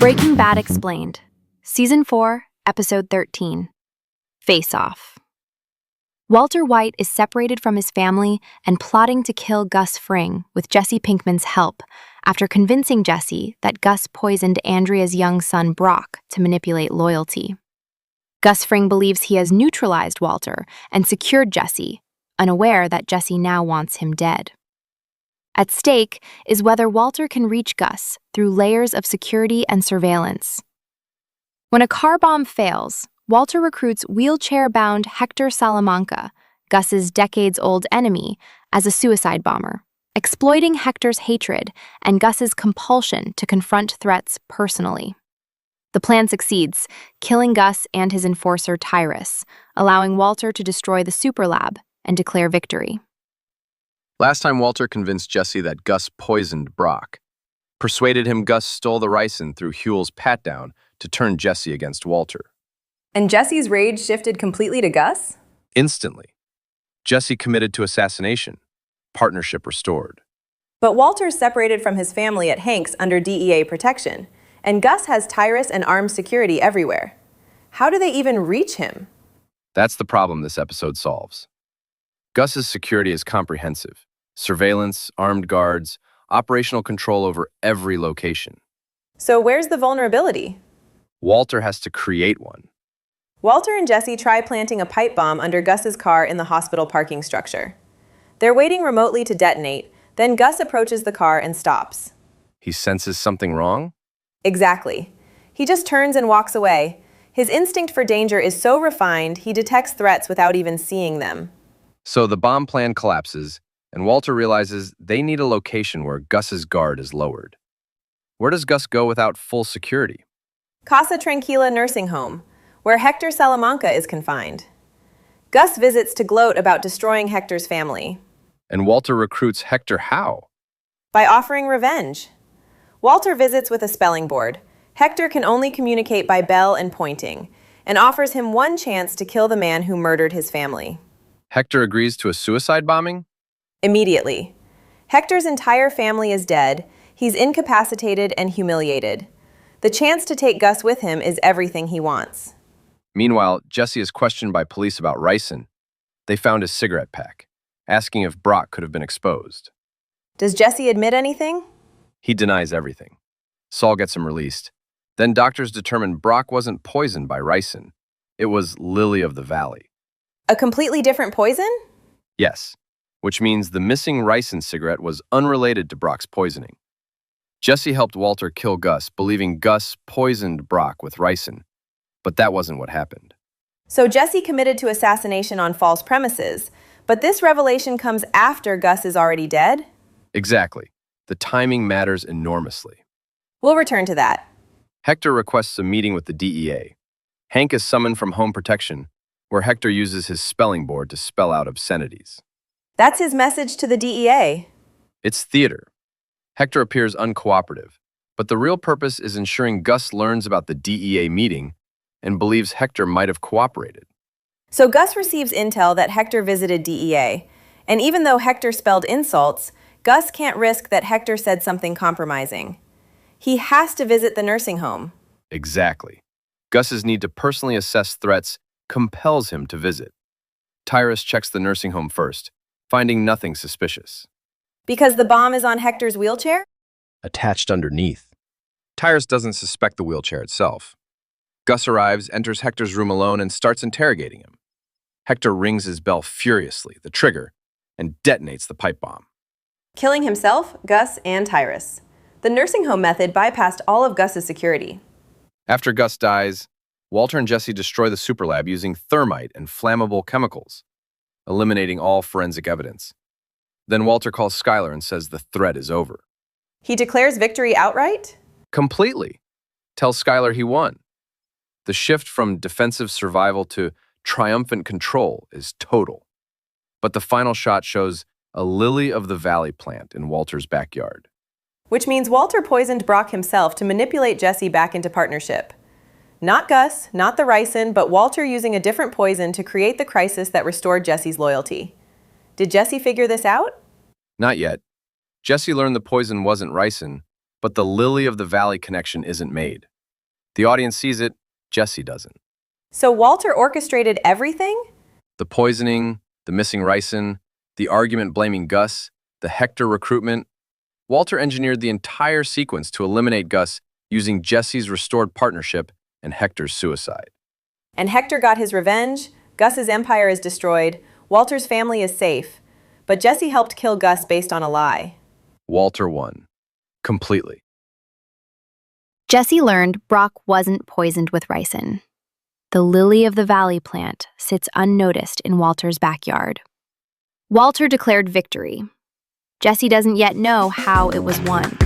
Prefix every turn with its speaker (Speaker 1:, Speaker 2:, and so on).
Speaker 1: Breaking Bad Explained, Season 4, Episode 13, Face Off. Walter White is separated from his family and plotting to kill Gus Fring with Jesse Pinkman's help after convincing Jesse that Gus poisoned Andrea's young son Brock to manipulate loyalty. Gus Fring believes he has neutralized Walter and secured Jesse, unaware that Jesse now wants him dead. At stake is whether Walter can reach Gus through layers of security and surveillance. When a car bomb fails, Walter recruits wheelchair-bound Hector Salamanca, Gus's decades-old enemy, as a suicide bomber, exploiting Hector's hatred and Gus's compulsion to confront threats personally. The plan succeeds, killing Gus and his enforcer Tyrus, allowing Walter to destroy the superlab and declare victory.
Speaker 2: Last time Walter convinced Jesse that Gus poisoned Brock. Persuaded him Gus stole the ricin through Huel's pat-down to turn Jesse against Walter.
Speaker 3: And Jesse's rage shifted completely to Gus?
Speaker 2: Instantly. Jesse committed to assassination. Partnership restored.
Speaker 3: But Walter's separated from his family at Hank's under DEA protection, and Gus has Tyrus and armed security everywhere. How do they even reach him?
Speaker 2: That's the problem this episode solves. Gus's security is comprehensive. Surveillance, armed guards, operational control over every location.
Speaker 3: So where's the vulnerability?
Speaker 2: Walter has to create one.
Speaker 3: Walter and Jesse try planting a pipe bomb under Gus's car in the hospital parking structure. They're waiting remotely to detonate, then Gus approaches the car and stops.
Speaker 2: He senses something wrong?
Speaker 3: Exactly. He just turns and walks away. His instinct for danger is so refined, he detects threats without even seeing them.
Speaker 2: So the bomb plan collapses, and Walter realizes they need a location where Gus's guard is lowered. Where does Gus go without full security?
Speaker 3: Casa Tranquila nursing home, where Hector Salamanca is confined. Gus visits to gloat about destroying Hector's family.
Speaker 2: And Walter recruits Hector how?
Speaker 3: By offering revenge. Walter visits with a spelling board. Hector can only communicate by bell and pointing, and offers him one chance to kill the man who murdered his family.
Speaker 2: Hector agrees to a suicide bombing?
Speaker 3: Immediately. Hector's entire family is dead. He's incapacitated and humiliated. The chance to take Gus with him is everything he wants.
Speaker 2: Meanwhile, Jesse is questioned by police about ricin. They found his cigarette pack, asking if Brock could have been exposed.
Speaker 3: Does Jesse admit anything?
Speaker 2: He denies everything. Saul gets him released. Then doctors determine Brock wasn't poisoned by ricin. It was lily of the valley.
Speaker 3: A completely different poison?
Speaker 2: Yes, which means the missing ricin cigarette was unrelated to Brock's poisoning. Jesse helped Walter kill Gus, believing Gus poisoned Brock with ricin. But that wasn't what happened.
Speaker 3: So Jesse committed to assassination on false premises, but this revelation comes after Gus is already dead?
Speaker 2: Exactly. The timing matters enormously.
Speaker 3: We'll return to that.
Speaker 2: Hector requests a meeting with the DEA. Hank is summoned from home protection, where Hector uses his spelling board to spell out obscenities.
Speaker 3: That's his message to the DEA.
Speaker 2: It's theater. Hector appears uncooperative, but the real purpose is ensuring Gus learns about the DEA meeting and believes Hector might have cooperated.
Speaker 3: So Gus receives intel that Hector visited DEA, and even though Hector spelled insults, Gus can't risk that Hector said something compromising. He has to visit the nursing home.
Speaker 2: Exactly. Gus's need to personally assess threats compels him to visit. Tyrus checks the nursing home first, finding nothing suspicious.
Speaker 3: Because the bomb is on Hector's wheelchair?
Speaker 2: Attached underneath. Tyrus doesn't suspect the wheelchair itself. Gus arrives, enters Hector's room alone, and starts interrogating him. Hector rings his bell furiously, the trigger, and detonates the pipe bomb.
Speaker 3: Killing himself, Gus, and Tyrus. The nursing home method bypassed all of Gus's security.
Speaker 2: After Gus dies, Walter and Jesse destroy the superlab using thermite and flammable chemicals, eliminating all forensic evidence. Then Walter calls Skylar and says the threat is over.
Speaker 3: He declares victory outright?
Speaker 2: Completely. Tells Skylar he won. The shift from defensive survival to triumphant control is total. But the final shot shows a lily of the valley plant in Walter's backyard.
Speaker 3: Which means Walter poisoned Brock himself to manipulate Jesse back into partnership. Not Gus, not the ricin, but Walter using a different poison to create the crisis that restored Jesse's loyalty. Did Jesse figure this out?
Speaker 2: Not yet. Jesse learned the poison wasn't ricin, but the lily of the valley connection isn't made. The audience sees it, Jesse doesn't.
Speaker 3: So Walter orchestrated everything?
Speaker 2: The poisoning, the missing ricin, the argument blaming Gus, the Hector recruitment. Walter engineered the entire sequence to eliminate Gus using Jesse's restored partnership and Hector's suicide.
Speaker 3: And Hector got his revenge, Gus's empire is destroyed, Walter's family is safe. But Jesse helped kill Gus based on a lie.
Speaker 2: Walter won. Completely.
Speaker 1: Jesse learned Brock wasn't poisoned with ricin. The lily of the valley plant sits unnoticed in Walter's backyard. Walter declared victory. Jesse doesn't yet know how it was won.